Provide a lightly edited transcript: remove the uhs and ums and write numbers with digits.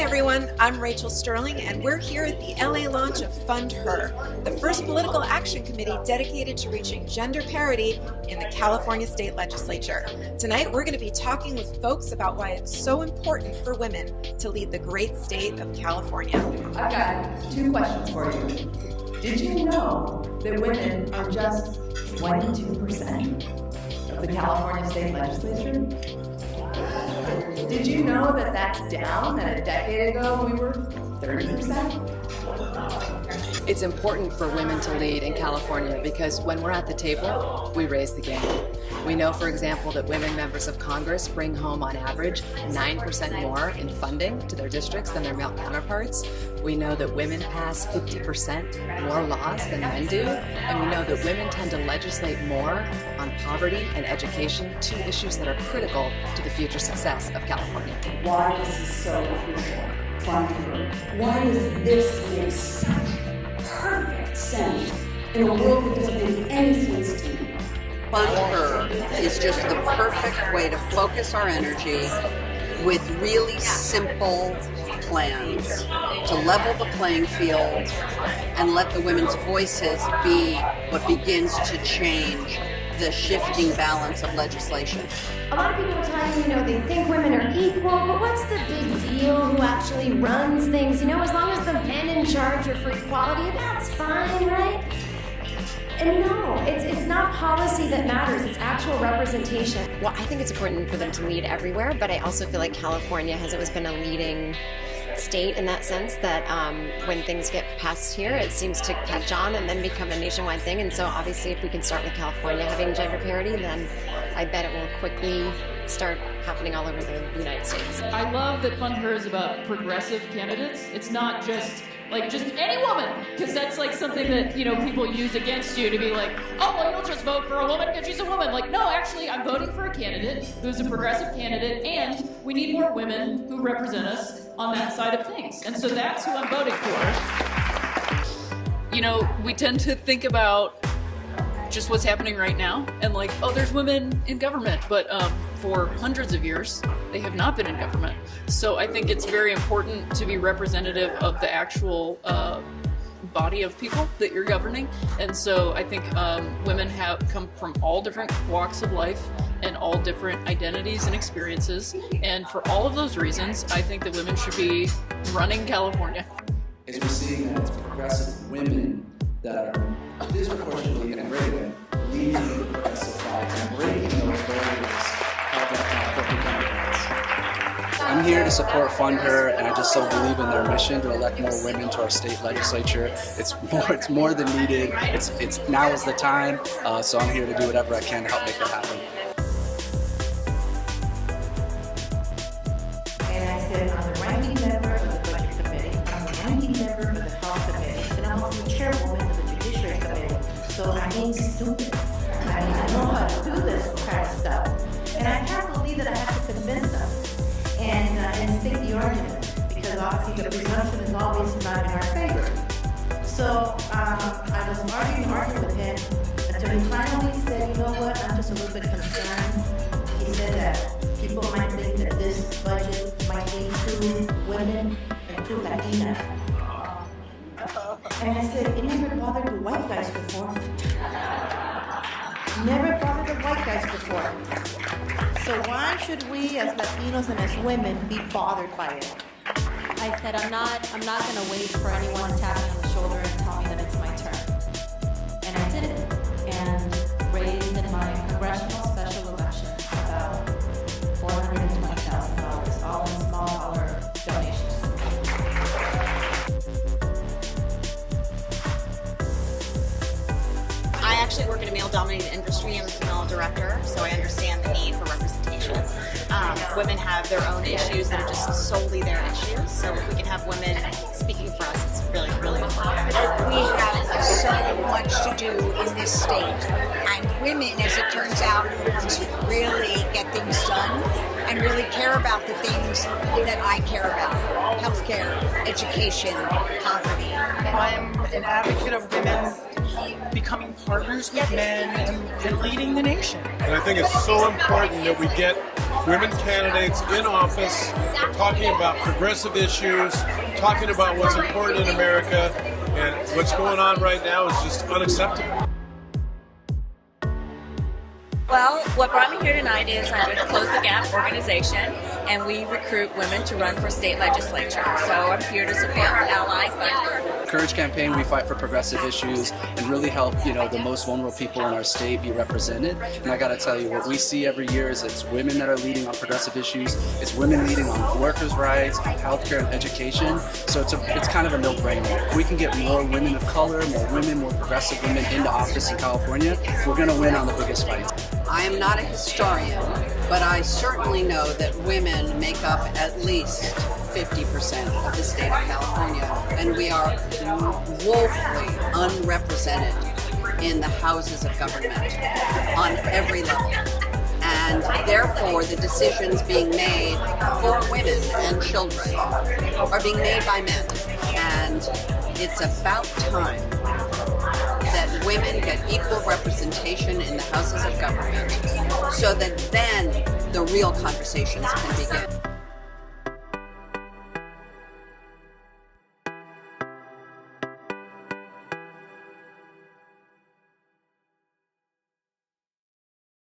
Hey everyone, I'm Rachel Sterling, and we're here at the LA launch of Fund Her, the first political action committee dedicated to reaching gender parity in the California State Legislature. Tonight, we're going to be talking with folks about why it's so important for women to lead the great state of California. I've got two questions for you. Did you know that women are just 22% of the California State Legislature? Did you know that that's down, that a decade ago we were 30%? It's important for women to lead in California because when we're at the table, we raise the game. We know, for example, that women members of Congress bring home on average 9% more in funding to their districts than their male counterparts. We know that women pass 50% more laws than men do, and we know that women tend to legislate more on poverty and education, two issues that are critical to the future success of California. Why this is so crucial. Why does this make such perfect sense in a world that doesn't make any sense to me? Fund Her is just the perfect way to focus our energy with really simple plans to level the playing field and let the women's voices be what begins to change the shifting balance of legislation. A lot of people are telling me, they think women are equal, but what's the big deal? Who actually runs things? As long as the men in charge are for equality, that's fine, right? And no, it's not policy that matters, it's actual representation. Well, I think it's important for them to lead everywhere, but I also feel like California has always been a leading state in that sense that when things get passed here, it seems to catch on and then become a nationwide thing. And so obviously if we can start with California having gender parity, then I bet it will quickly start happening all over the United States. I love that Fund Her is about progressive candidates. It's not just any woman, because that's something that people use against you to be like, oh well, you'll just vote for a woman because she's a woman. No, actually I'm voting for a candidate who's a progressive candidate, and we need more women who represent us on that side of things, and so that's who I'm voting for. We tend to think about just what's happening right now and oh, there's women in government, but for hundreds of years they have not been in government. So I think it's very important to be representative of the actual body of people that you're governing. And so I think women have come from all different walks of life and all different identities and experiences, and for all of those reasons I think that women should be running California. Is we're seeing that it's progressive women that are disproportionately integrated, leading the progressive side and breaking those barriers of that corporate Democrats. I'm here to support Fund Her, and I just so believe in their mission to elect more women to our state legislature. It's more than needed. It's now is the time, so I'm here to do whatever I can to help make that happen. And I said, I'm the ranking member of the Budget Committee, I'm the ranking member of the Health Committee, and I'm also the chairwoman of the Judiciary Committee. So I ain't stupid. I know how to do this kind of stuff. And I can't believe that I have to convince them and stick the argument, because obviously the presumption is always not in our favor. So I was arguing with him until he finally said, you know what, I'm just a little bit concerned. He said that people might think that this budget might need 2 women and 2 Latinas. And I said, it never bothered the white guys before. Never bothered the white guys before. So why should we as Latinos and as women be bothered by it? I said, I'm not going to wait for anyone to tap me on the shoulder and tell me that it's my turn. And I did it, and raised in my congressional special election about $420,000, all in small dollar donations. I actually work in a male-dominated industry. I'm a female director, so I understand the need for representation. Women have their own issues that are just solely their issues. So if we can have women speaking for us, it's really, really important. We have so much to do in this state, and women, as it turns out, are the ones who really get things done and really care about the things that I care about: healthcare, education, poverty. I'm an advocate of women becoming partners with men and leading the nation. And I think it's so important that we get women candidates in office talking about progressive issues, talking about what's important in America, and what's going on right now is just unacceptable. Well, what brought me here tonight is I'm with Close the Gap organization, and we recruit women to run for state legislature. So I'm here to support our ally, Fund Her. Courage Campaign, we fight for progressive issues and really help, the most vulnerable people in our state be represented. And I gotta tell you, what we see every year is it's women that are leading on progressive issues, it's women leading on workers' rights, on healthcare and education. So it's kind of a no-brainer. If we can get more women of color, more progressive women into office in California, we're gonna win on the biggest fights. I am not a historian, but I certainly know that women make up at least 50% of the state of California, and we are woefully unrepresented in the houses of government on every level. And therefore, the decisions being made for women and children are being made by men. And it's about time that women get equal representation in the houses of government so that then the real conversations can begin.